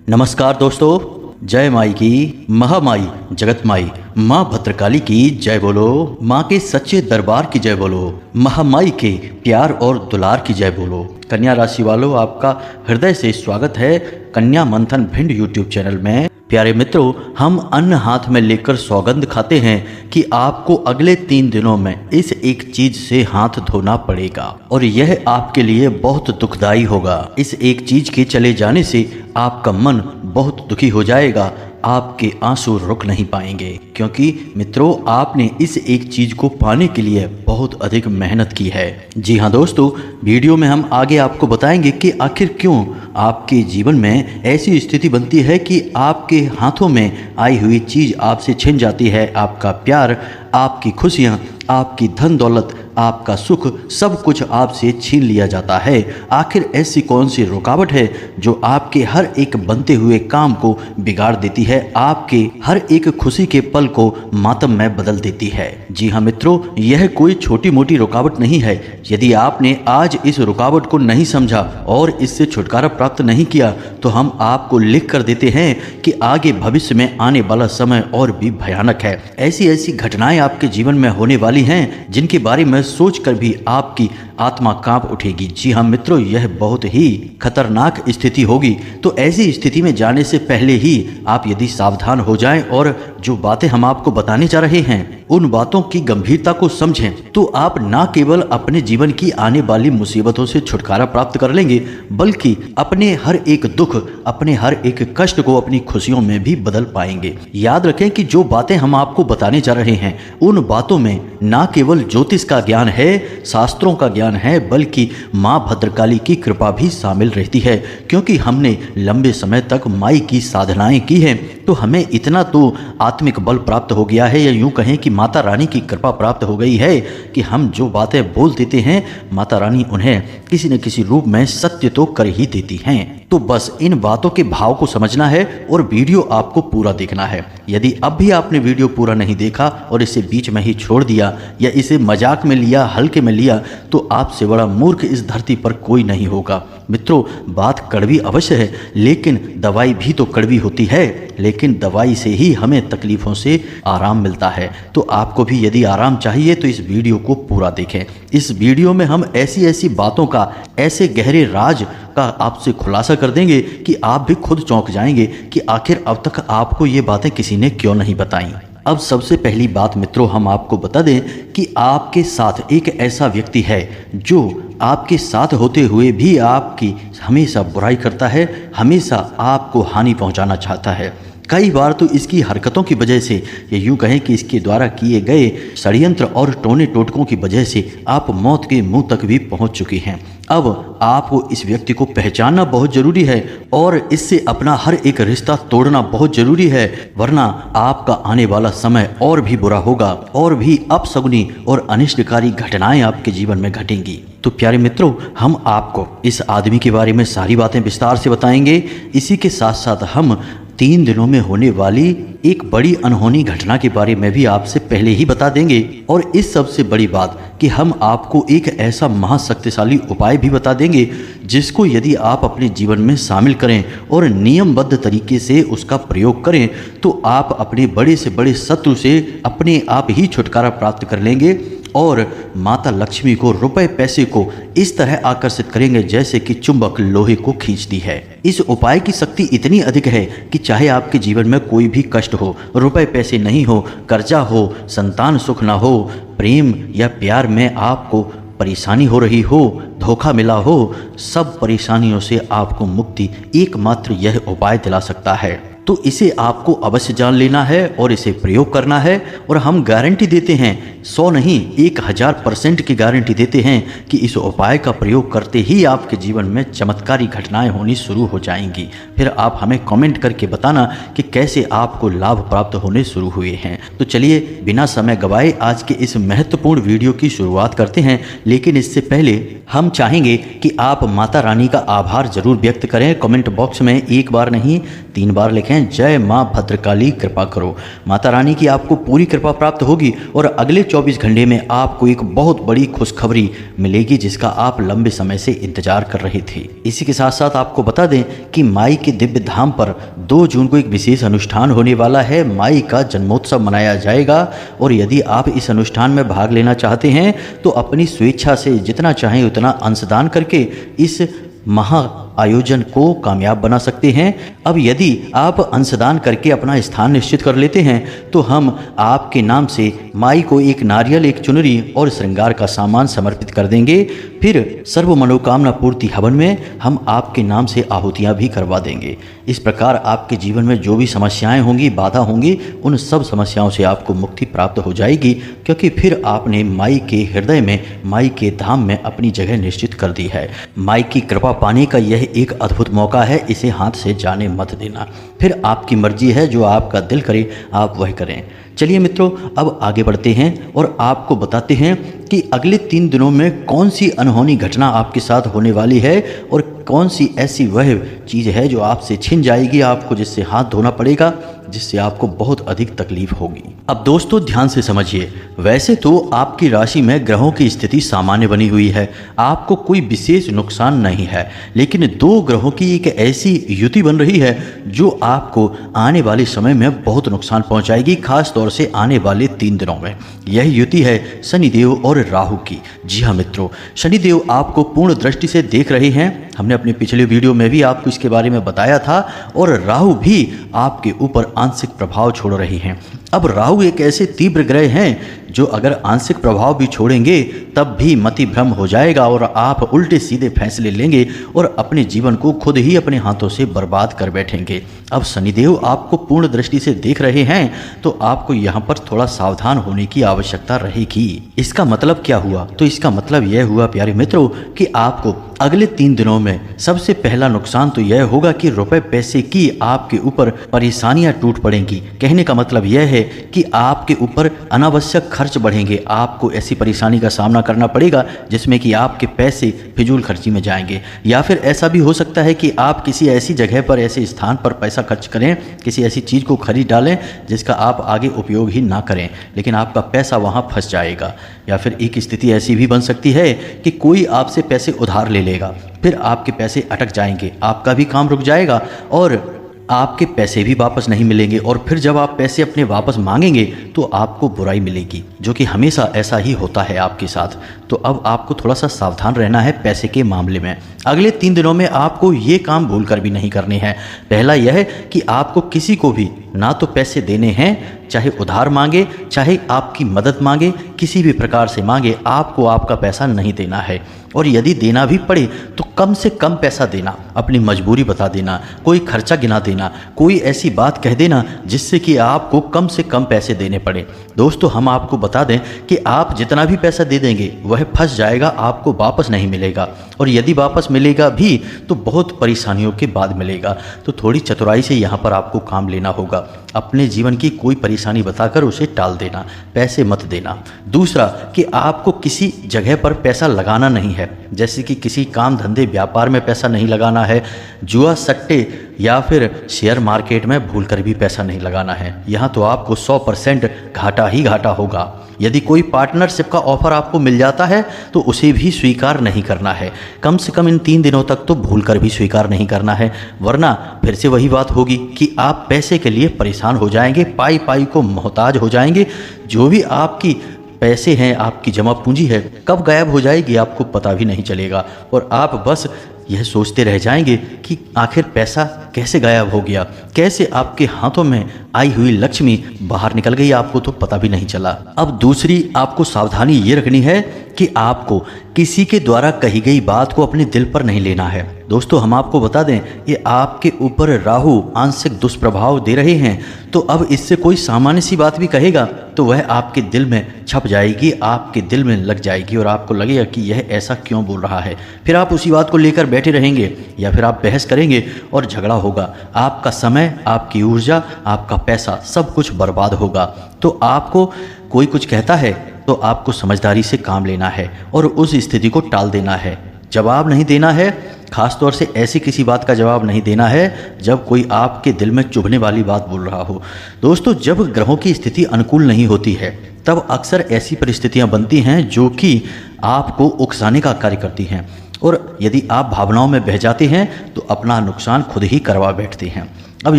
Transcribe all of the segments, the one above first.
नमस्कार दोस्तों, जय माई की, महामाई जगत माई माँ भद्रकाली की जय बोलो। माँ के सच्चे दरबार की जय बोलो। महामाई के प्यार और दुलार की जय बोलो। कन्या राशि वालों, आपका हृदय से स्वागत है कन्या मंथन भिंड यूट्यूब चैनल में। प्यारे मित्रों, हम अन्न हाथ में लेकर सौगंध खाते हैं कि आपको अगले 3 दिनों में इस एक चीज से हाथ धोना पड़ेगा और यह आपके लिए बहुत दुखदाई होगा। इस एक चीज के चले जाने से आपका मन बहुत दुखी हो जाएगा, आपके आंसू रुक नहीं पाएंगे, क्योंकि मित्रों आपने इस एक चीज को पाने के लिए बहुत अधिक मेहनत की है। जी हाँ दोस्तों, वीडियो में हम आगे आपको बताएंगे कि आखिर क्यों आपके जीवन में ऐसी स्थिति बनती है कि आपके हाथों में आई हुई चीज आपसे छिन जाती है। आपका प्यार, आपकी खुशियाँ, आपकी धन दौलत, आपका सुख, सब कुछ आपसे छीन लिया जाता है। आखिर ऐसी कौन सी रुकावट है जो आपके हर एक बनते हुए काम को बिगाड़ देती है, आपके हर एक खुशी के पल को मातम में बदल देती है? जी हाँ मित्रों, यह कोई छोटी मोटी रुकावट नहीं है। यदि आपने आज इस रुकावट को नहीं समझा और इससे छुटकारा प्राप्त नहीं किया तो हम आपको लिख कर देते हैं कि आगे भविष्य में आने वाला समय और भी भयानक है। ऐसी ऐसी घटनाएं आपके जीवन में होने वाली हैं जिनके बारे में सोचकर भी आपकी आत्मा कांप उठेगी। जी हाँ मित्रों, यह बहुत ही खतरनाक स्थिति होगी। तो ऐसी स्थिति में जाने से पहले ही आप यदि सावधान हो जाएं और जो बातें हम आपको बताने जा रहे हैं उन बातों की गंभीरता को समझें, तो आप ना केवल अपने जीवन की आने वाली मुसीबतों से छुटकारा प्राप्त कर लेंगे, बल्कि अपने हर एक दुख, अपने हर एक कष्ट को अपनी खुशियों में भी बदल पाएंगे। याद रखें कि जो बातें हम आपको बताने जा रहे हैं उन बातों में ना केवल ज्योतिष का ज्ञान है, शास्त्रों का ज्ञान है, बल्कि माँ भद्रकाली की कृपा भी शामिल रहती है। क्योंकि हमने लंबे समय तक माई की साधनाएं की हैं, तो हमें इतना तो आत्मिक बल प्राप्त हो गया है, या यूं कहें कि माता रानी की कृपा प्राप्त हो गई है कि हम जो बातें बोल देते हैं माता रानी उन्हें किसी न किसी रूप में सत्य तो कर ही देती हैं। तो बस इन बातों के भाव को समझना है और वीडियो आपको पूरा देखना है। यदि अब भी आपने वीडियो पूरा नहीं देखा और इसे बीच में ही छोड़ दिया या इसे मजाक में लिया, हल्के में लिया, तो आपसे बड़ा मूर्ख इस धरती पर कोई नहीं होगा। मित्रों, बात कड़वी अवश्य है, लेकिन दवाई भी तो कड़वी होती है, लेकिन दवाई से ही हमें तकलीफों से आराम मिलता है। तो आपको भी यदि आराम चाहिए तो इस वीडियो को पूरा देखें। इस वीडियो में हम ऐसी ऐसी बातों का, ऐसे गहरे राज का आपसे खुलासा कर देंगे कि आप भी खुद चौंक जाएंगे कि आखिर अब तक आपको ये बातें किसी ने क्यों नहीं बताई। अब सबसे पहली बात मित्रों, हम आपको बता दें कि आपके साथ एक ऐसा व्यक्ति है जो आपके साथ होते हुए भी आपकी हमेशा बुराई करता है, हमेशा आपको हानि पहुंचाना चाहता है। कई बार तो इसकी हरकतों की वजह से, या यूं कहें कि इसके द्वारा किए गए षड्यंत्र और टोने टोटकों की वजह से आप मौत के मुंह तक भी पहुंच चुकी हैं। अब आपको इस व्यक्ति को पहचानना बहुत जरूरी है और इससे अपना हर एक रिश्ता तोड़ना बहुत जरूरी है, वरना आपका आने वाला समय और भी बुरा होगा और भी अपशगुनी और अनिष्टकारी घटनाएं आपके जीवन में घटेंगी। तो प्यारे मित्रों, हम आपको इस आदमी के बारे में सारी बातें विस्तार से बताएंगे। इसी के साथ साथ हम 3 दिनों में होने वाली एक बड़ी अनहोनी घटना के बारे में भी आपसे पहले ही बता देंगे। और इस सबसे बड़ी बात कि हम आपको एक ऐसा महाशक्तिशाली उपाय भी बता देंगे जिसको यदि आप अपने जीवन में शामिल करें और नियमबद्ध तरीके से उसका प्रयोग करें तो आप अपने बड़े से बड़े शत्रु से अपने आप ही छुटकारा प्राप्त कर लेंगे और माता लक्ष्मी को, रुपए पैसे को इस तरह आकर्षित करेंगे जैसे कि चुंबक लोहे को खींचती है। इस उपाय की शक्ति इतनी अधिक है कि चाहे आपके जीवन में कोई भी कष्ट हो, रुपए पैसे नहीं हो, कर्जा हो, संतान सुख ना हो, प्रेम या प्यार में आपको परेशानी हो रही हो, धोखा मिला हो, सब परेशानियों से आपको मुक्ति एकमात्र यह उपाय दिला सकता है। तो इसे आपको अवश्य जान लेना है और इसे प्रयोग करना है। और हम गारंटी देते हैं, 100 नहीं 1000% की गारंटी देते हैं कि इस उपाय का प्रयोग करते ही आपके जीवन में चमत्कारी घटनाएं होनी शुरू हो जाएंगी। फिर आप हमें कमेंट करके बताना कि कैसे आपको लाभ प्राप्त होने शुरू हुए हैं। तो चलिए बिना समय गवाए आज के इस महत्वपूर्ण वीडियो की शुरुआत करते हैं। लेकिन इससे पहले हम चाहेंगे कि आप माता रानी का आभार जरूर व्यक्त करें। कमेंट बॉक्स में 1 बार नहीं 3 बार लिखें, हैं जय माँ भद्रकाली कृपा करो। माता रानी की आपको पूरी कृपा प्राप्त होगी और अगले 24 घंटे में आपको एक बहुत बड़ी खुशखबरी मिलेगी जिसका आप लंबे समय से इंतजार कर रहे थे। इसी के साथ साथ आपको बता दें कि माई के दिव्य धाम पर 2 जून को एक विशेष अनुष्ठान होने वाला है। माई का जन्मोत्सव मनाया जाएगा और यदि आप इस अनुष्ठान में भाग लेना चाहते हैं तो अपनी स्वेच्छा से जितना चाहें उतना अंशदान करके इस महा आयोजन को कामयाब बना सकते हैं। अब यदि आप अंशदान करके अपना स्थान निश्चित कर लेते हैं तो हम आपके नाम से माई को एक नारियल, एक चुनरी और श्रृंगार का सामान समर्पित कर देंगे। फिर सर्व मनोकामना पूर्ति हवन में हम आपके नाम से आहुतियाँ भी करवा देंगे। इस प्रकार आपके जीवन में जो भी समस्याएं होंगी, बाधा होंगी, उन सब समस्याओं से आपको मुक्ति प्राप्त हो जाएगी, क्योंकि फिर आपने माई के हृदय में, माई के धाम में अपनी जगह निश्चित कर दी है। माई की कृपा पाने का यह एक अद्भुत मौका है, इसे हाथ से जाने मत देना। फिर आपकी मर्जी है, जो आपका दिल करे आप वह करें। चलिए मित्रों, अब आगे बढ़ते हैं और आपको बताते हैं कि अगले 3 दिनों में कौन सी अनहोनी घटना आपके साथ होने वाली है और कौन सी ऐसी वह चीज़ है जो आपसे छिन जाएगी, आपको जिससे हाथ धोना पड़ेगा, जिससे आपको बहुत अधिक तकलीफ होगी। अब दोस्तों ध्यान से समझिए, वैसे तो आपकी राशि में ग्रहों की स्थिति सामान्य बनी हुई है, आपको कोई विशेष नुकसान नहीं है, लेकिन 2 ग्रहों की एक ऐसी युति बन रही है जो आपको आने वाले समय में बहुत नुकसान पहुंचाएगी, खास तौर से आने वाले 3 दिनों में। यह युति है शनिदेव और राहु की। जी हाँ मित्रों, शनिदेव आपको पूर्ण दृष्टि से देख रहे हैं, हमने अपने पिछले वीडियो में भी आपको इसके बारे में बताया था, और राहु भी आपके ऊपर आंशिक प्रभाव छोड़ रहे हैं। अब राहु एक ऐसे तीव्र ग्रह हैं जो अगर आंशिक प्रभाव भी छोड़ेंगे तब भी मति भ्रम हो जाएगा और आप उल्टे सीधे फैसले लेंगे और अपने जीवन को खुद ही अपने हाथों से बर्बाद कर बैठेंगे। अब शनिदेव आपको पूर्ण दृष्टि से देख रहे हैं तो आपको यहाँ पर थोड़ा सावधान होने की आवश्यकता रहेगी। इसका मतलब क्या हुआ? तो इसका मतलब यह हुआ प्यारे मित्रों कि आपको अगले 3 दिनों में सबसे पहला नुकसान तो यह होगा कि रुपए पैसे की आपके ऊपर परेशानियां टूट पड़ेंगी। कहने का मतलब यह है कि आपके ऊपर अनावश्यक खर्च बढ़ेंगे, आपको ऐसी परेशानी का सामना करना पड़ेगा जिसमें कि आपके पैसे फिजूल खर्ची में जाएंगे। या फिर ऐसा भी हो सकता है कि आप किसी ऐसी जगह पर, ऐसे स्थान पर पैसा खर्च करें, किसी ऐसी चीज़ को खरीद डालें जिसका आप आगे उपयोग ही ना करें, लेकिन आपका पैसा वहाँ फंस जाएगा। या फिर एक स्थिति ऐसी भी बन सकती है कि कोई आपसे पैसे उधार ले लेगा, फिर आपके पैसे अटक जाएंगे, आपका भी काम रुक जाएगा और आपके पैसे भी वापस नहीं मिलेंगे, और फिर जब आप पैसे अपने वापस मांगेंगे तो आपको बुराई मिलेगी, जो कि हमेशा ऐसा ही होता है आपके साथ। तो अब आपको थोड़ा सा सावधान रहना है पैसे के मामले में। अगले 3 दिनों में आपको ये काम भूलकर भी नहीं करने हैं। पहला यह है कि आपको किसी को भी ना तो पैसे देने हैं, चाहे उधार मांगे, चाहे आपकी मदद मांगे, किसी भी प्रकार से मांगे, आपको आपका पैसा नहीं देना है। और यदि देना भी पड़े तो कम से कम पैसा देना, अपनी मजबूरी बता देना, कोई खर्चा गिना देना, कोई ऐसी बात कह देना जिससे कि आपको कम से कम पैसे देने पड़े। दोस्तों हम आपको बता दें कि आप जितना भी पैसा दे देंगे वह फंस जाएगा, आपको वापस नहीं मिलेगा, और यदि वापस मिलेगा भी तो बहुत परेशानियों के बाद मिलेगा। तो थोड़ी चतुराई से यहाँ पर आपको काम लेना होगा। अपने जीवन की कोई परेशानी बताकर उसे टाल देना, पैसे मत देना। दूसरा कि आपको किसी जगह पर पैसा लगाना नहीं है, जैसे कि किसी काम धंधे व्यापार में पैसा नहीं लगाना है, जुआ सट्टे या फिर शेयर मार्केट में भूलकर भी पैसा नहीं लगाना है। यहाँ तो आपको 100% घाटा ही घाटा होगा। यदि कोई पार्टनरशिप का ऑफर आपको मिल जाता है तो उसे भी स्वीकार नहीं करना है, कम से कम इन 3 दिनों तक तो भूलकर भी स्वीकार नहीं करना है, वरना फिर से वही बात होगी कि आप पैसे के लिए परेशान हो जाएंगे, पाई पाई को मोहताज हो जाएंगे। जो भी आपकी पैसे हैं, आपकी जमा पूंजी है, कब गायब हो जाएगी आपको पता भी नहीं चलेगा, और आप बस यह सोचते रह जाएंगे कि आखिर पैसा कैसे गायब हो गया, कैसे आपके हाथों में आई हुई लक्ष्मी बाहर निकल गई, आपको तो पता भी नहीं चला। अब दूसरी आपको सावधानी ये रखनी है कि आपको किसी के द्वारा कही गई बात को अपने दिल पर नहीं लेना है। दोस्तों हम आपको बता दें कि आपके ऊपर राहु आंशिक दुष्प्रभाव दे रहे हैं, तो अब इससे कोई सामान्य सी बात भी कहेगा तो वह आपके दिल में छप जाएगी, आपके दिल में लग जाएगी, और आपको लगेगा कि यह ऐसा क्यों बोल रहा है। फिर आप उसी बात को लेकर बैठे रहेंगे या फिर आप बहस करेंगे और झगड़ा होगा। आपका समय, आपकी ऊर्जा, आपका पैसा सब कुछ बर्बाद होगा। तो आपको कोई कुछ कहता है तो आपको समझदारी से काम लेना है और उस स्थिति को टाल देना है, जवाब नहीं देना है, खासतौर से ऐसी किसी बात का जवाब नहीं देना है जब कोई आपके दिल में चुभने वाली बात बोल रहा हो। दोस्तों, जब ग्रहों की स्थिति अनुकूल नहीं होती है तब अक्सर ऐसी परिस्थितियां बनती हैं जो कि आपको उकसाने का कार्य करती हैं, और यदि आप भावनाओं में बह जाते हैं तो अपना नुकसान खुद ही करवा बैठते हैं। अब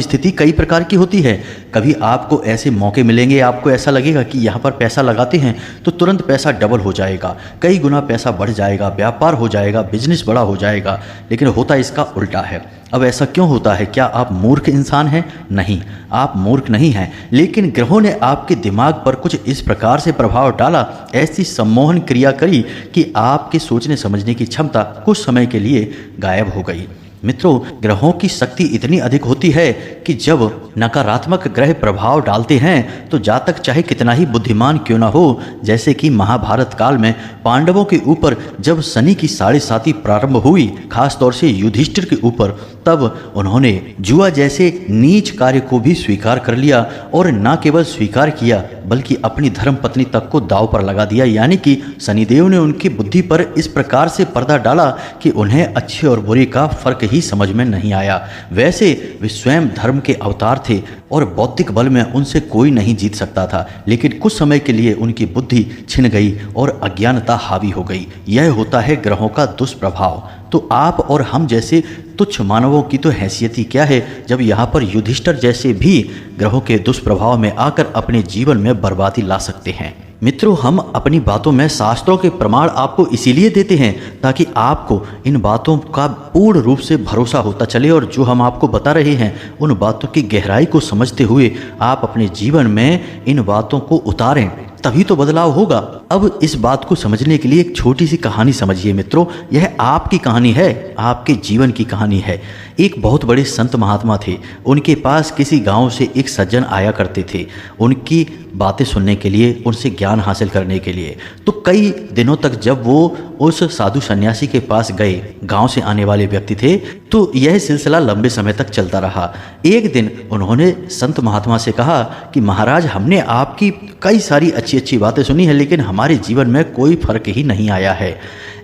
स्थिति कई प्रकार की होती है। कभी आपको ऐसे मौके मिलेंगे, आपको ऐसा लगेगा कि यहाँ पर पैसा लगाते हैं तो तुरंत पैसा डबल हो जाएगा, कई गुना पैसा बढ़ जाएगा, व्यापार हो जाएगा, बिजनेस बड़ा हो जाएगा, लेकिन होता इसका उल्टा है। अब ऐसा क्यों होता है? क्या आप मूर्ख इंसान हैं? नहीं, आप मूर्ख नहीं हैं, लेकिन ग्रहों ने आपके दिमाग पर कुछ इस प्रकार से प्रभाव डाला, ऐसी सम्मोहन क्रिया करी कि आपके सोचने समझने की क्षमता कुछ समय के लिए गायब हो गई। मित्रों, ग्रहों की शक्ति इतनी अधिक होती है कि जब नकारात्मक ग्रह प्रभाव डालते हैं तो जातक चाहे कितना ही बुद्धिमान क्यों ना हो, जैसे कि महाभारत काल में पांडवों के ऊपर जब शनि की साढ़े साती प्रारंभ हुई, खास तौर से युधिष्ठिर के ऊपर, तब उन्होंने जुआ जैसे नीच कार्य को भी स्वीकार कर लिया, और न केवल स्वीकार किया बल्कि अपनी धर्म पत्नी तक को दांव पर लगा दिया। यानी कि शनिदेव ने उनकी बुद्धि पर इस प्रकार से पर्दा डाला कि उन्हें अच्छे और बुरे का फर्क ही समझ में नहीं आया। वैसे वे स्वयं धर्म के अवतार थे और बौद्धिक बल में उनसे कोई नहीं जीत सकता था, लेकिन कुछ समय के लिए उनकी बुद्धि छिन गई और अज्ञानता हावी हो गई। यह होता है ग्रहों का दुष्प्रभाव। तो आप और हम जैसे तुच्छ मानवों की तो हैसियत ही क्या है जब यहाँ पर युधिष्ठिर जैसे भी ग्रहों के दुष्प्रभाव में आकर अपने जीवन में बर्बादी ला सकते हैं। मित्रों, हम अपनी बातों में शास्त्रों के प्रमाण आपको इसीलिए देते हैं ताकि आपको इन बातों का पूर्ण रूप से भरोसा होता चले, और जो हम आपको बता रहे हैं उन बातों की गहराई को समझते हुए आप अपने जीवन में इन बातों को उतारें, तभी तो बदलाव होगा। अब इस बात को समझने के लिए एक छोटी सी कहानी समझिए मित्रों। यह आपकी कहानी है, आपके जीवन की कहानी है। एक बहुत बड़े संत महात्मा थे। उनके पास किसी गांव से एक सज्जन आया करते थे, उनकी बातें सुनने के लिए, उनसे ज्ञान हासिल करने के लिए। तो कई दिनों तक जब वो उस साधु सन्यासी के पास गए, गांव से आने वाले व्यक्ति थे, तो यह सिलसिला लंबे समय तक चलता रहा। एक दिन उन्होंने संत महात्मा से कहा कि महाराज, हमने आपकी कई सारी अच्छी अच्छी बातें सुनी है, लेकिन हमारे जीवन में कोई फर्क ही नहीं आया है।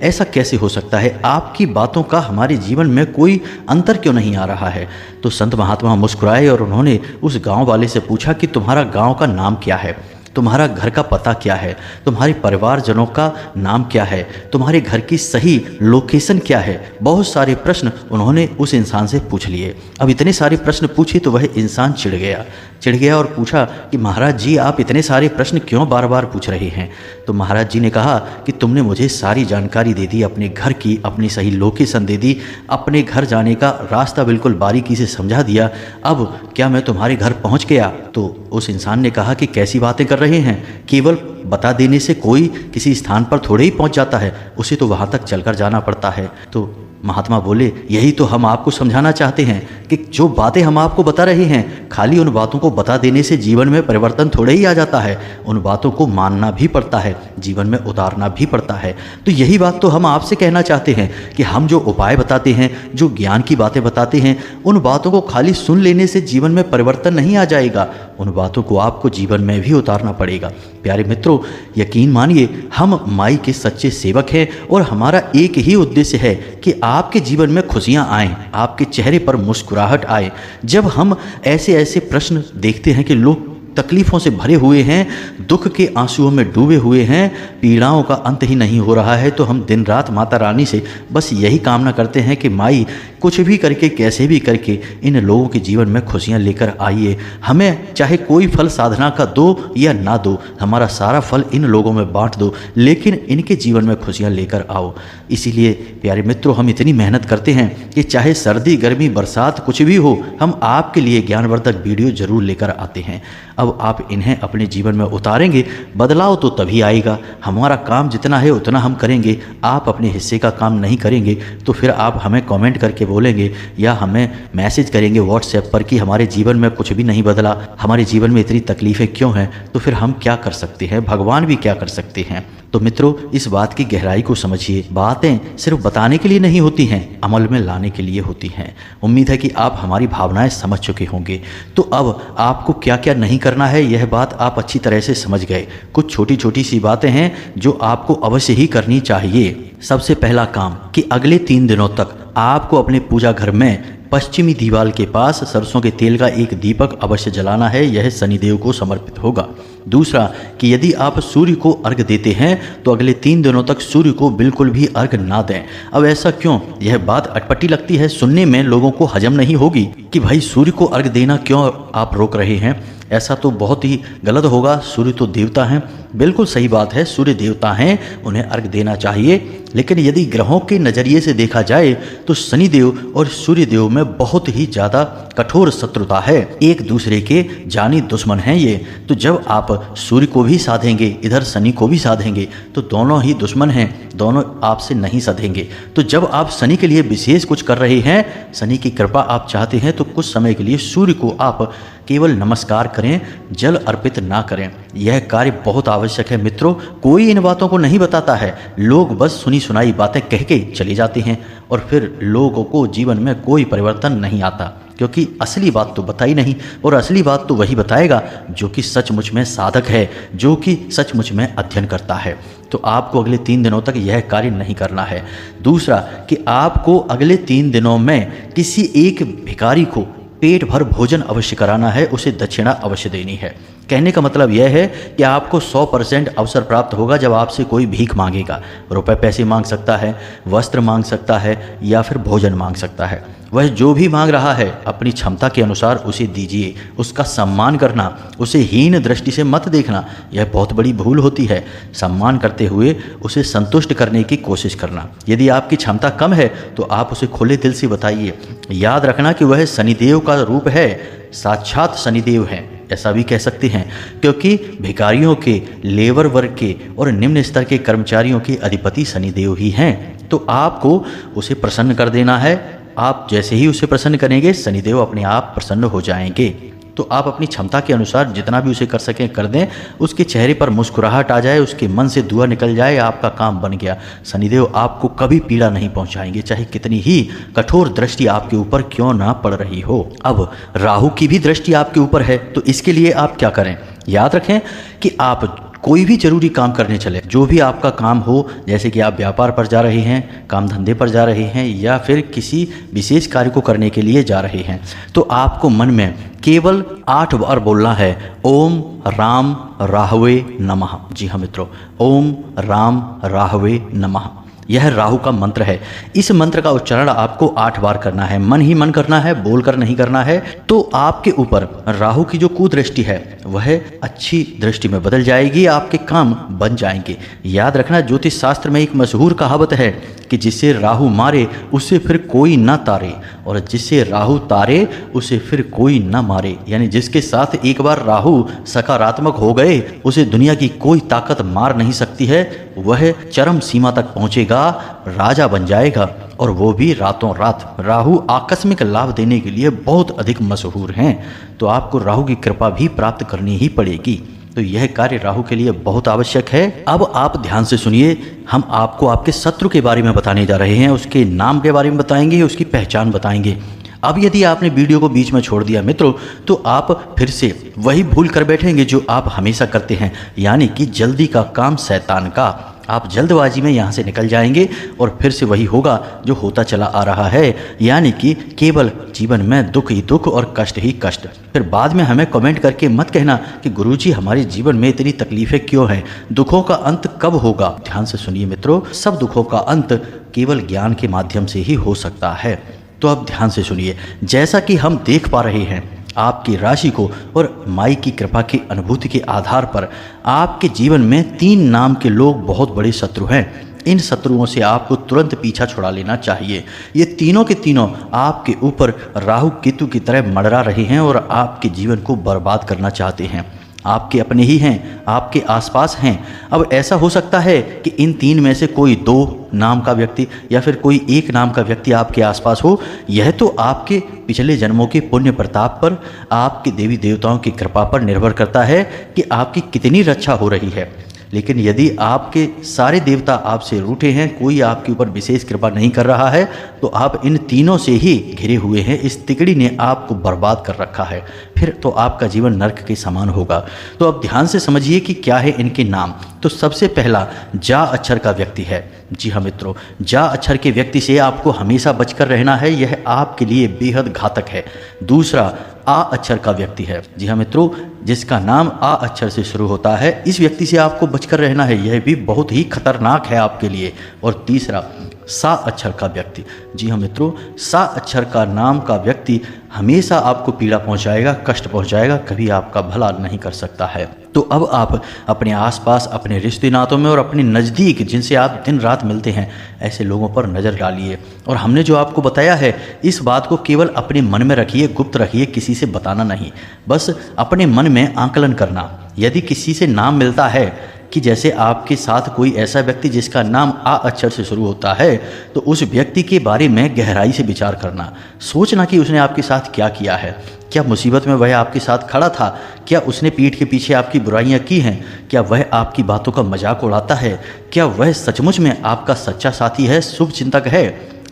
ऐसा कैसे हो सकता है? आपकी बातों का हमारे जीवन में कोई अंतर क्यों नहीं आ रहा है? तो संत महात्मा मुस्कुराए और उन्होंने उस गांव वाले से पूछा कि तुम्हारा गांव का नाम क्या है, तुम्हारा घर का पता क्या है, तुम्हारे परिवारजनों का नाम क्या है, तुम्हारे घर की सही लोकेशन क्या है। बहुत सारे प्रश्न उन्होंने उस इंसान से पूछ लिए। अब इतने सारे प्रश्न पूछे तो वह इंसान चिढ़ गया और पूछा कि महाराज जी, आप इतने सारे प्रश्न क्यों बार बार पूछ रहे हैं? तो महाराज जी ने कहा कि तुमने मुझे सारी जानकारी दे दी, अपने घर की अपनी सही लोकेशन दे दी, अपने घर जाने का रास्ता बिल्कुल बारीकी से समझा दिया। अब क्या मैं तुम्हारे घर पहुंच गया? तो उस इंसान ने कहा कि कैसी बातें कर रहे हैं, केवल बता देने से कोई किसी स्थान पर थोड़े ही पहुंच जाता है, उसे तो वहां तक चलकर जाना पड़ता है। तो महात्मा बोले, यही तो हम आपको समझाना चाहते हैं कि जो बातें हम आपको बता रहे हैं, खाली उन बातों को बता देने से जीवन में परिवर्तन थोड़े ही आ जाता है, उन बातों को मानना भी पड़ता है, जीवन में उतारना भी पड़ता है। तो यही बात तो हम आपसे कहना चाहते हैं कि हम जो उपाय बताते हैं, जो ज्ञान की बातें बताते हैं, उन बातों को खाली सुन लेने से जीवन में परिवर्तन नहीं आ जाएगा, उन बातों को आपको जीवन में भी उतारना पड़ेगा। प्यारे मित्रों, यकीन मानिए, हम माई के सच्चे सेवक हैं और हमारा एक ही उद्देश्य है कि आपके जीवन में खुशियां आएं, आपके चेहरे पर मुस्कुराहट आए। जब हम ऐसे ऐसे प्रश्न देखते हैं कि लोग तकलीफ़ों से भरे हुए हैं, दुख के आंसुओं में डूबे हुए हैं, पीड़ाओं का अंत ही नहीं हो रहा है, तो हम दिन रात माता रानी से बस यही कामना करते हैं कि माई कुछ भी करके, कैसे भी करके इन लोगों के जीवन में खुशियां लेकर आइए। हमें चाहे कोई फल साधना का दो या ना दो, हमारा सारा फल इन लोगों में बांट दो, लेकिन इनके जीवन में खुशियां लेकर आओ। इसीलिए प्यारे मित्रों, हम इतनी मेहनत करते हैं कि चाहे सर्दी, गर्मी, बरसात कुछ भी हो, हम आपके लिए ज्ञानवर्धक वीडियो जरूर लेकर आते हैं। अब आप इन्हें अपने जीवन में उतारेंगे, बदलाव तो तभी आएगा। हमारा काम जितना है उतना हम करेंगे, आप अपने हिस्से का काम नहीं करेंगे तो फिर आप हमें कमेंट करके बोलेंगे या हमें मैसेज करेंगे व्हाट्सएप पर कि हमारे जीवन में कुछ भी नहीं बदला, हमारे जीवन में इतनी तकलीफ़ें क्यों हैं। तो फिर हम क्या कर सकते हैं? भगवान भी क्या कर सकते हैं? तो मित्रों, इस बात की गहराई को समझिए। बातें सिर्फ बताने के लिए नहीं होती हैं, अमल में लाने के लिए होती हैं। उम्मीद है कि आप हमारी भावनाएं समझ चुके होंगे। तो अब आपको क्या क्या नहीं करना है, यह बात आप अच्छी तरह से समझ गए। कुछ छोटी छोटी सी बातें हैं जो आपको अवश्य ही करनी चाहिए। सबसे पहला काम कि अगले 3 दिनों तक आपको अपने पूजा घर में पश्चिमी दीवार के पास सरसों के तेल का एक दीपक अवश्य जलाना है, यह शनिदेव को समर्पित होगा। दूसरा कि यदि आप सूर्य को अर्घ देते हैं तो अगले 3 दिनों तक सूर्य को बिल्कुल भी अर्घ ना दें। अब ऐसा क्यों? यह बात अटपटी लगती है, सुनने में लोगों को हजम नहीं होगी कि भाई सूर्य को अर्घ देना क्यों आप रोक रहे हैं। ऐसा तो बहुत ही गलत होगा, सूर्य तो देवता हैं। बिल्कुल सही बात है, सूर्य देवता हैं, उन्हें अर्घ देना चाहिए। लेकिन यदि ग्रहों के नज़रिए से देखा जाए तो शनिदेव और सूर्यदेव में बहुत ही ज़्यादा कठोर शत्रुता है, एक दूसरे के जानी दुश्मन हैं ये। तो जब आप सूर्य को भी साधेंगे, इधर शनि को भी साधेंगे, तो दोनों ही दुश्मन हैं, दोनों आपसे नहीं सधेंगे। तो जब आप शनि के लिए विशेष कुछ कर रहे हैं, शनि की कृपा आप चाहते हैं, तो कुछ समय के लिए सूर्य को आप केवल नमस्कार करें, जल अर्पित ना करें। यह कार्य बहुत आवश्यक है मित्रों। कोई इन बातों को नहीं बताता है, लोग बस सुनी सुनाई बातें कह के चले जाते हैं और फिर लोगों को जीवन में कोई परिवर्तन नहीं आता, क्योंकि असली बात तो बताई नहीं। और असली बात तो वही बताएगा जो कि सचमुच में साधक है, जो कि सचमुच में अध्ययन करता है। तो आपको अगले 3 दिनों तक यह कार्य नहीं करना है। दूसरा कि आपको अगले 3 दिनों में किसी एक भिखारी को पेट भर भोजन अवश्य कराना है, उसे दक्षिणा अवश्य देनी है। कहने का मतलब यह है कि आपको 100% अवसर प्राप्त होगा जब आपसे कोई भीख मांगेगा। रुपए पैसे मांग सकता है, वस्त्र मांग सकता है, या फिर भोजन मांग सकता है। वह जो भी मांग रहा है अपनी क्षमता के अनुसार उसे दीजिए। उसका सम्मान करना, उसे हीन दृष्टि से मत देखना, यह बहुत बड़ी भूल होती है। सम्मान करते हुए उसे संतुष्ट करने की कोशिश करना। यदि आपकी क्षमता कम है तो आप उसे खुले दिल से बताइए। याद रखना कि वह शनिदेव का रूप है, साक्षात शनिदेव है, ऐसा भी कह सकते हैं, क्योंकि भिखारियों के, लेबर वर्ग के और निम्न स्तर के कर्मचारियों के अधिपति शनिदेव ही हैं। तो आपको उसे प्रसन्न कर देना है। आप जैसे ही उसे प्रसन्न करेंगे, शनिदेव अपने आप प्रसन्न हो जाएंगे। तो आप अपनी क्षमता के अनुसार जितना भी उसे कर सकें कर दें। उसके चेहरे पर मुस्कुराहट आ जाए, उसके मन से धुआं निकल जाए, आपका काम बन गया। शनिदेव आपको कभी पीड़ा नहीं पहुंचाएंगे, चाहे कितनी ही कठोर दृष्टि आपके ऊपर क्यों ना पड़ रही हो। अब राहु की भी दृष्टि आपके ऊपर है, तो इसके लिए आप क्या करें? याद रखें कि आप कोई भी जरूरी काम करने चले, जो भी आपका काम हो, जैसे कि आप व्यापार पर जा रहे हैं, काम धंधे पर जा रहे हैं, या फिर किसी विशेष कार्य को करने के लिए जा रहे हैं, तो आपको मन में केवल 8 बार बोलना है, ओम राम राहवे नमः। जी हाँ मित्रों, ओम राम राहवे नमः। यह राहु का मंत्र है। इस मंत्र का उच्चारण आपको 8 बार करना है, मन ही मन करना है, बोलकर नहीं करना है। तो आपके ऊपर राहु की जो कुदृष्टि है वह अच्छी दृष्टि में बदल जाएगी, आपके काम बन जाएंगे। याद रखना, ज्योतिष शास्त्र में एक मशहूर कहावत है कि जिसे राहु मारे उसे फिर कोई ना तारे, और जिसे राहु तारे उसे फिर कोई ना मारे। यानी जिसके साथ एक बार राहु सकारात्मक हो गए, उसे दुनिया की कोई ताकत मार नहीं सकती है। वह चरम सीमा तक पहुंचेगा, राजा बन जाएगा, और वो भी रातों रात। राहु आकस्मिक लाभ देने के लिए बहुत अधिक मशहूर हैं। तो आपको राहु की कृपा भी प्राप्त करनी ही पड़ेगी। तो यह कार्य राहु के लिए बहुत आवश्यक है। अब आप ध्यान से सुनिए, हम आपको आपके शत्रु के बारे में बताने जा रहे हैं, उसके नाम के बारे में बताएंगे, उसकी पहचान बताएंगे। अब यदि आपने वीडियो को बीच में छोड़ दिया मित्रों, तो आप फिर से वही भूल कर बैठेंगे जो आप हमेशा करते हैं, यानी कि जल्दी का काम शैतान का। आप जल्दबाजी में यहाँ से निकल जाएंगे और फिर से वही होगा जो होता चला आ रहा है, यानी कि केवल जीवन में दुख ही दुख और कष्ट ही कष्ट। फिर बाद में हमें कमेंट करके मत कहना कि गुरुजी हमारे जीवन में इतनी तकलीफें क्यों हैं, दुखों का अंत कब होगा। ध्यान से सुनिए मित्रों, सब दुखों का अंत केवल ज्ञान के माध्यम से ही हो सकता है। तो अब ध्यान से सुनिए, जैसा कि हम देख पा रहे हैं आपकी राशि को और माई की कृपा की अनुभूति के आधार पर आपके जीवन में 3 नाम के लोग बहुत बड़े शत्रु हैं। इन शत्रुओं से आपको तुरंत पीछा छुड़ा लेना चाहिए। ये तीनों के तीनों आपके ऊपर राहु केतु की तरह मंडरा रहे हैं और आपके जीवन को बर्बाद करना चाहते हैं। आपके अपने ही हैं, आपके आसपास हैं। अब ऐसा हो सकता है कि इन 3 में से कोई 2 नाम का व्यक्ति या फिर कोई 1 नाम का व्यक्ति आपके आसपास हो। यह तो आपके पिछले जन्मों के पुण्य प्रताप पर, आपके देवी देवताओं की कृपा पर निर्भर करता है कि आपकी कितनी रक्षा हो रही है। लेकिन यदि आपके सारे देवता आपसे रूठे हैं, कोई आपके ऊपर विशेष कृपा नहीं कर रहा है, तो आप इन तीनों से ही घिरे हुए हैं। इस तिकड़ी ने आपको बर्बाद कर रखा है, फिर तो आपका जीवन नर्क के समान होगा। तो अब ध्यान से समझिए कि क्या है इनके नाम। तो सबसे पहला जा अक्षर का व्यक्ति है। जी हाँ मित्रों, जा अक्षर के व्यक्ति से आपको हमेशा बचकर रहना है, यह आपके लिए बेहद घातक है। दूसरा आ अक्षर का व्यक्ति है। जी हाँ मित्रों, जिसका नाम आ अक्षर से शुरू होता है, इस व्यक्ति से आपको बचकर रहना है, यह भी बहुत ही खतरनाक है आपके लिए। और तीसरा सा अक्षर का व्यक्ति। जी हाँ मित्रों, सा अक्षर का नाम का व्यक्ति हमेशा आपको पीड़ा पहुंचाएगा, कष्ट पहुंचाएगा, कभी आपका भला नहीं कर सकता है। तो अब आप अपने आसपास, अपने रिश्ते नातों में और अपने नज़दीक जिनसे आप दिन रात मिलते हैं, ऐसे लोगों पर नज़र डालिए। और हमने जो आपको बताया है, इस बात को केवल अपने मन में रखिए, गुप्त रखिए, किसी से बताना नहीं, बस अपने मन में आकलन करना। यदि किसी से नाम मिलता है कि जैसे आपके साथ कोई ऐसा व्यक्ति जिसका नाम आ अक्षर से शुरू होता है, तो उस व्यक्ति के बारे में गहराई से विचार करना, सोचना कि उसने आपके साथ क्या किया है। क्या मुसीबत में वह आपके साथ खड़ा था? क्या उसने पीठ के पीछे आपकी बुराइयां की हैं? क्या वह आपकी बातों का मजाक उड़ाता है? क्या वह सचमुच में आपका सच्चा साथी है, शुभ चिंतक है?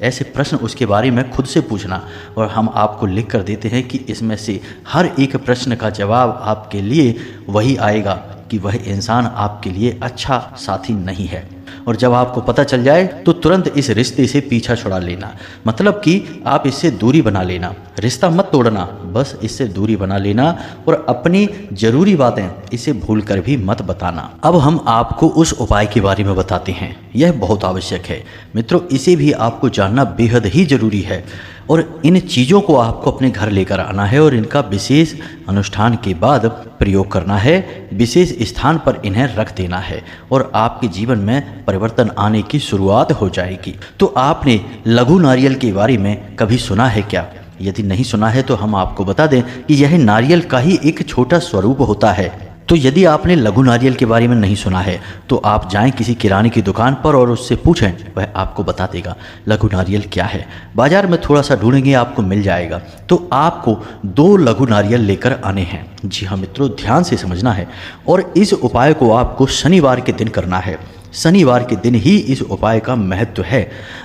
ऐसे प्रश्न उसके बारे में खुद से पूछना, और हम आपको लिख कर देते हैं कि इसमें से हर एक प्रश्न का जवाब आपके लिए वही आएगा कि वह इंसान आपके लिए अच्छा साथी नहीं है। और जब आपको पता चल जाए तो तुरंत इस रिश्ते से पीछा छुड़ा लेना, मतलब कि आप इससे दूरी बना लेना। रिश्ता मत तोड़ना, बस इससे दूरी बना लेना, और अपनी जरूरी बातें इसे भूल कर भी मत बताना। अब हम आपको उस उपाय के बारे में बताते हैं, यह बहुत आवश्यक है मित्रों, इसे भी आपको जानना बेहद ही जरूरी है। और इन चीज़ों को आपको अपने घर लेकर आना है और इनका विशेष अनुष्ठान के बाद प्रयोग करना है, विशेष स्थान पर इन्हें रख देना है, और आपके जीवन में परिवर्तन आने की शुरुआत हो जाएगी। तो आपने लघु नारियल के बारे में कभी सुना है क्या? यदि नहीं सुना है तो हम आपको बता दें कि यह नारियल का ही एक छोटा स्वरूप होता है। तो यदि आपने लघु नारियल के बारे में नहीं सुना है तो आप जाएं किसी किराने की दुकान पर और उससे पूछें, वह आपको बता देगा लघु नारियल क्या है। बाजार में थोड़ा सा ढूंढेंगे, आपको मिल जाएगा। तो आपको 2 लघु नारियल लेकर आने हैं। जी हाँ मित्रों, ध्यान से समझना है, और इस उपाय को आपको शनिवार के दिन करना है। शनिवार के दिन ही इस उपाय का महत्व है।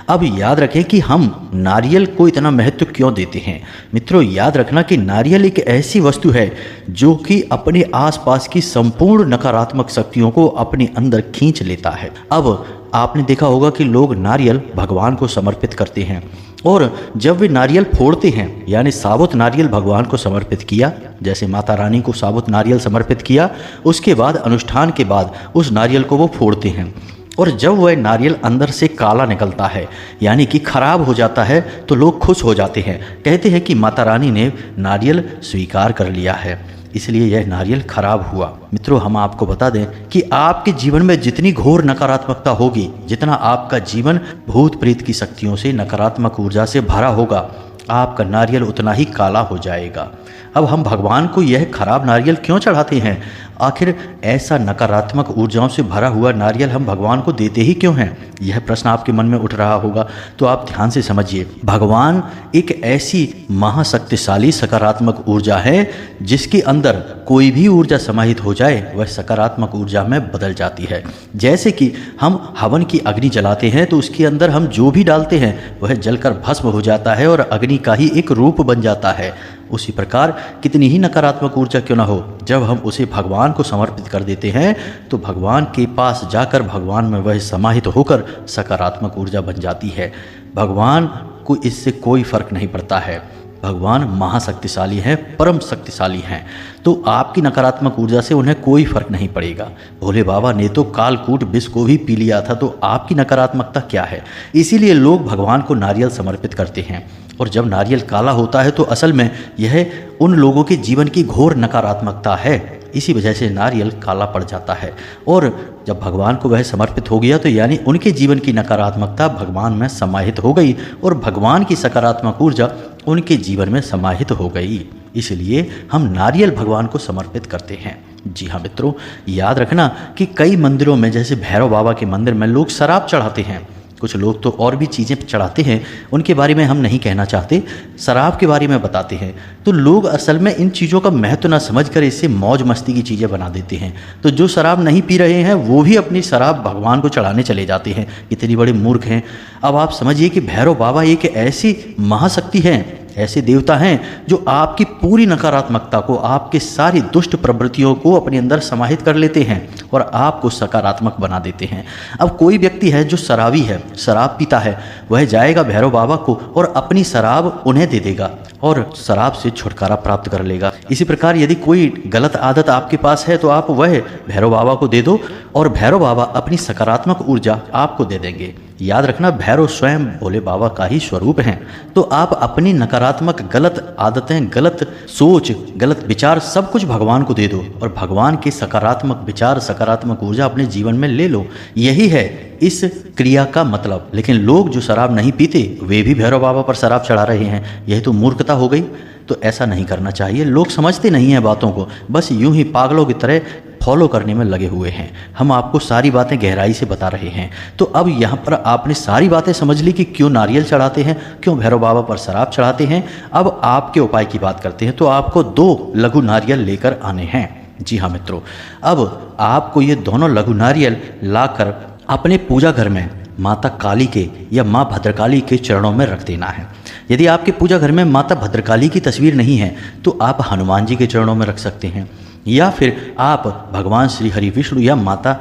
अब याद रखें कि हम नारियल को इतना महत्व क्यों देते हैं। मित्रों, याद रखना कि नारियल एक ऐसी वस्तु है जो कि अपने आसपास की संपूर्ण नकारात्मक शक्तियों को अपने अंदर खींच लेता है। अब आपने देखा होगा कि लोग नारियल भगवान को समर्पित करते हैं, और जब वे नारियल फोड़ते हैं, यानी साबुत नारियल भगवान को समर्पित किया, जैसे माता रानी को साबुत नारियल समर्पित किया, उसके बाद अनुष्ठान के बाद उस नारियल को वो फोड़ते हैं, और जब वह नारियल अंदर से काला निकलता है, यानी कि खराब हो जाता है, तो लोग खुश हो जाते हैं, कहते हैं कि माता रानी ने नारियल स्वीकार कर लिया है, इसलिए यह नारियल खराब हुआ। मित्रों, हम आपको बता दें कि आपके जीवन में जितनी घोर नकारात्मकता होगी, जितना आपका जीवन भूत प्रेत की शक्तियों से, नकारात्मक ऊर्जा से भरा होगा, आपका नारियल उतना ही काला हो जाएगा। अब हम भगवान को यह खराब नारियल क्यों चढ़ाते हैं? आखिर ऐसा नकारात्मक ऊर्जाओं से भरा हुआ नारियल हम भगवान को देते ही क्यों हैं? यह प्रश्न आपके मन में उठ रहा होगा, तो आप ध्यान से समझिए। भगवान एक ऐसी महाशक्तिशाली सकारात्मक ऊर्जा है जिसके अंदर कोई भी ऊर्जा समाहित हो जाए वह सकारात्मक ऊर्जा में बदल जाती है। जैसे कि हम हवन की अग्नि जलाते हैं तो उसके अंदर हम जो भी डालते हैं वह जलकर भस्म हो जाता है और अग्नि का ही एक रूप बन जाता है। उसी प्रकार कितनी ही नकारात्मक ऊर्जा क्यों ना हो, जब हम उसे भगवान को समर्पित कर देते हैं तो भगवान के पास जाकर भगवान में वह समाहित होकर सकारात्मक ऊर्जा बन जाती है। भगवान को इससे कोई फर्क नहीं पड़ता है। भगवान महाशक्तिशाली हैं, परम शक्तिशाली हैं, तो आपकी नकारात्मक ऊर्जा से उन्हें कोई फर्क नहीं पड़ेगा। भोले बाबा ने तो कालकूट विष को भी पी लिया था, तो आपकी नकारात्मकता क्या है? इसीलिए लोग भगवान को नारियल समर्पित करते हैं, और जब नारियल काला होता है तो असल में यह उन लोगों के जीवन की घोर नकारात्मकता है। इसी वजह से नारियल काला पड़ जाता है, और जब भगवान को वह समर्पित हो गया तो यानी उनके जीवन की नकारात्मकता भगवान में समाहित हो गई और भगवान की सकारात्मक ऊर्जा उनके जीवन में समाहित हो गई। इसलिए हम नारियल भगवान को समर्पित करते हैं। जी हाँ मित्रों, याद रखना कि कई मंदिरों में, जैसे भैरव बाबा के मंदिर में, लोग शराब चढ़ाते हैं। कुछ लोग तो और भी चीज़ें चढ़ाते हैं, उनके बारे में हम नहीं कहना चाहते, शराब के बारे में बताते हैं। तो लोग असल में इन चीज़ों का महत्व ना समझकर इससे मौज मस्ती की चीज़ें बना देते हैं। तो जो शराब नहीं पी रहे हैं वो भी अपनी शराब भगवान को चढ़ाने चले जाते हैं। इतनी बड़े मूर्ख हैं। अब आप समझिए कि भैरव बाबा एक ऐसी महाशक्ति है ऐसे देवता हैं जो आपकी पूरी नकारात्मकता को, आपके सारी दुष्ट प्रवृत्तियों को अपने अंदर समाहित कर लेते हैं और आपको सकारात्मक बना देते हैं। अब कोई व्यक्ति है जो शराबी है, शराब पीता है, वह जाएगा भैरव बाबा को और अपनी शराब उन्हें दे देगा और शराब से छुटकारा प्राप्त कर लेगा। इसी प्रकार यदि कोई गलत आदत आपके पास है तो आप वह भैरव बाबा को दे दो और भैरव बाबा अपनी सकारात्मक ऊर्जा आपको दे देंगे। याद रखना, भैरव स्वयं भोले बाबा का ही स्वरूप हैं। तो आप अपनी नकारात्मक गलत आदतें, गलत सोच, गलत विचार सब कुछ भगवान को दे दो और भगवान के सकारात्मक विचार, सकारात्मक ऊर्जा अपने जीवन में ले लो। यही है इस क्रिया का मतलब। लेकिन लोग जो शराब नहीं पीते वे भी भैरव बाबा पर शराब चढ़ा रहे हैं, यही तो मूर्खता हो गई। तो ऐसा नहीं करना चाहिए। लोग समझते नहीं हैं बातों को, बस यूं ही पागलों की तरह फॉलो करने में लगे हुए हैं। हम आपको सारी बातें गहराई से बता रहे हैं। तो अब यहाँ पर आपने सारी बातें समझ ली कि क्यों नारियल चढ़ाते हैं, क्यों भैरव बाबा पर शराब चढ़ाते हैं। अब आपके उपाय की बात करते हैं। तो आपको 2 लघु नारियल लेकर आने हैं। जी हाँ मित्रों, अब आपको ये दोनों लघु नारियल लाकर अपने पूजा घर में माता काली के या माँ भद्रकाली के चरणों में रख देना है। यदि आपके पूजा घर में माता भद्रकाली की तस्वीर नहीं है तो आप हनुमान जी के चरणों में रख सकते हैं, या फिर आप भगवान श्री हरि विष्णु या माता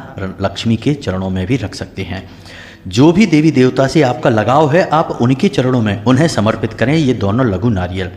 लक्ष्मी के चरणों में भी रख सकते हैं। जो भी देवी देवता से आपका लगाव है आप उनके चरणों में उन्हें समर्पित करें ये दोनों लघु नारियल,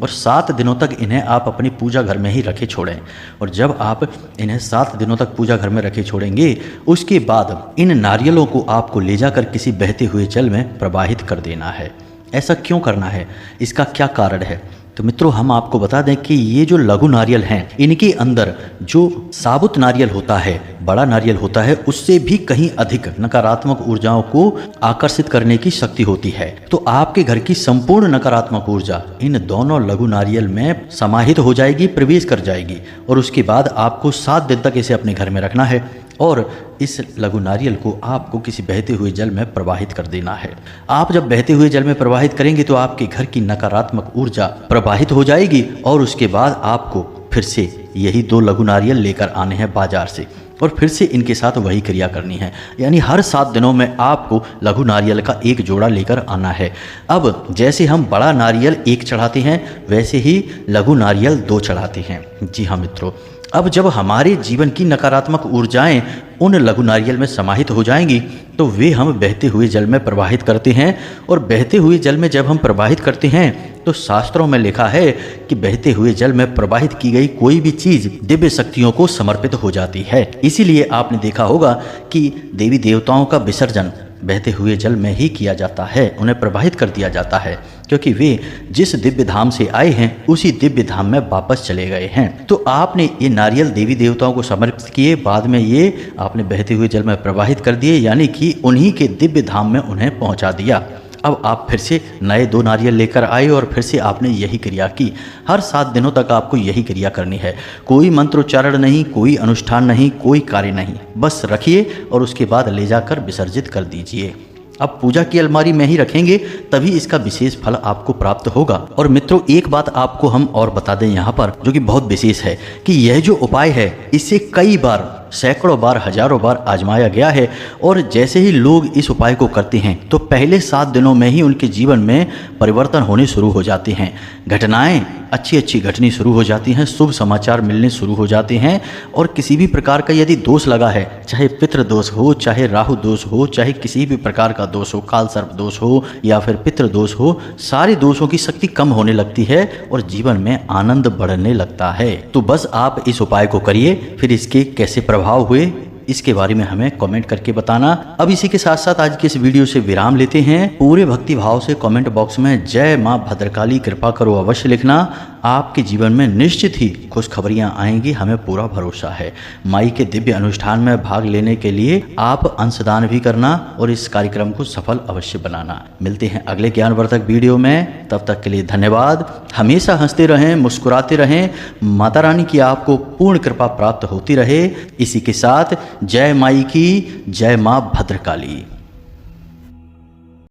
और 7 दिनों तक इन्हें आप अपनी पूजा घर में ही रखे छोड़ें। और जब आप इन्हें 7 दिनों तक पूजा घर में रखे छोड़ेंगे उसके बाद इन नारियलों को आपको ले जाकर किसी बहते हुए जल में प्रवाहित कर देना है। ऐसा क्यों करना है, इसका क्या कारण है? तो मित्रों हम आपको बता दें कि ये जो लघु नारियल हैं इनके अंदर जो साबुत नारियल होता है, बड़ा नारियल होता है, उससे भी कहीं अधिक नकारात्मक ऊर्जाओं को आकर्षित करने की शक्ति होती है। तो आपके घर की संपूर्ण नकारात्मक ऊर्जा इन दोनों लघु नारियल में समाहित हो जाएगी, प्रवेश कर जाएगी। और उसके बाद आपको 7 दिन तक इसे अपने घर में रखना है और इस लघु नारियल को आपको किसी बहते हुए जल में प्रवाहित कर देना है। आप जब बहते हुए जल में प्रवाहित करेंगे तो आपके घर की नकारात्मक ऊर्जा प्रवाहित हो जाएगी और उसके बाद आपको फिर से यही 2 लघु नारियल लेकर आने हैं बाजार से और फिर से इनके साथ वही क्रिया करनी है। यानी हर 7 दिनों में आपको लघु नारियल का 1 जोड़ा लेकर आना है। अब जैसे हम बड़ा नारियल 1 चढ़ाते हैं वैसे ही लघु नारियल 2 चढ़ाते हैं। जी हाँ मित्रों, अब जब हमारे जीवन की नकारात्मक ऊर्जाएं उन लघु नारियल में समाहित हो जाएंगी तो वे हम बहते हुए जल में प्रवाहित करते हैं। और बहते हुए जल में जब हम प्रवाहित करते हैं तो शास्त्रों में लिखा है कि बहते हुए जल में प्रवाहित की गई कोई भी चीज दिव्य शक्तियों को समर्पित हो जाती है। इसीलिए आपने देखा होगा कि देवी देवताओं का विसर्जन बहते हुए जल में ही किया जाता है, उन्हें प्रवाहित कर दिया जाता है, क्योंकि वे जिस दिव्य धाम से आए हैं उसी दिव्य धाम में वापस चले गए हैं। तो आपने ये नारियल देवी देवताओं को समर्पित किए, बाद में ये आपने बहते हुए जल में प्रवाहित कर दिए, यानी कि उन्हीं के दिव्य धाम में उन्हें पहुंचा दिया। अब आप फिर से नए 2 नारियल लेकर आए और फिर से आपने यही क्रिया की। हर 7 दिनों तक आपको यही क्रिया करनी है। कोई मंत्रोच्चारण नहीं, कोई अनुष्ठान नहीं, कोई कार्य नहीं, बस रखिए और उसके बाद ले जाकर विसर्जित कर दीजिए। अब पूजा की अलमारी में ही रखेंगे तभी इसका विशेष फल आपको प्राप्त होगा। और मित्रों एक बात आपको हम और बता दें यहाँ पर जो कि बहुत विशेष है कि यह जो उपाय है इसे कई बार, सैकड़ों बार, हजारों बार आजमाया गया है। और जैसे ही लोग इस उपाय को करते हैं तो पहले 7 दिनों में ही उनके जीवन में परिवर्तन होने शुरू हो जाते हैं। घटनाएं अच्छी अच्छी घटनी शुरू हो जाती हैं, शुभ समाचार मिलने शुरू हो जाते हैं। और किसी भी प्रकार का यदि दोष लगा है, चाहे पितृ दोष हो, चाहे राहु दोष हो, चाहे किसी भी प्रकार का दोष हो, काल सर्प दोष हो या फिर पितृ दोष हो, सारे दोषों की शक्ति कम होने लगती है और जीवन में आनंद बढ़ने लगता है। तो बस आप इस उपाय को करिए, फिर इसके कैसे प्रभाव हुए इसके बारे में हमें कमेंट करके बताना। अब इसी के साथ साथ आज के इस वीडियो से विराम लेते हैं। पूरे भक्ति भाव से कमेंट बॉक्स में जय मां भद्रकाली कृपा करो अवश्य लिखना। आपके जीवन में निश्चित ही खुशखबरियां आएंगी, हमें पूरा भरोसा है। माई के दिव्य अनुष्ठान में भाग लेने के लिए आप अंशदान भी करना और इस कार्यक्रम को सफल अवश्य बनाना। मिलते हैं अगले ज्ञानवर्धक वीडियो में, तब तक के लिए धन्यवाद। हमेशा हंसते रहें, मुस्कुराते रहें, माता रानी की आपको पूर्ण कृपा प्राप्त होती रहे। इसी के साथ जय माई की, जय मां भद्रकाली।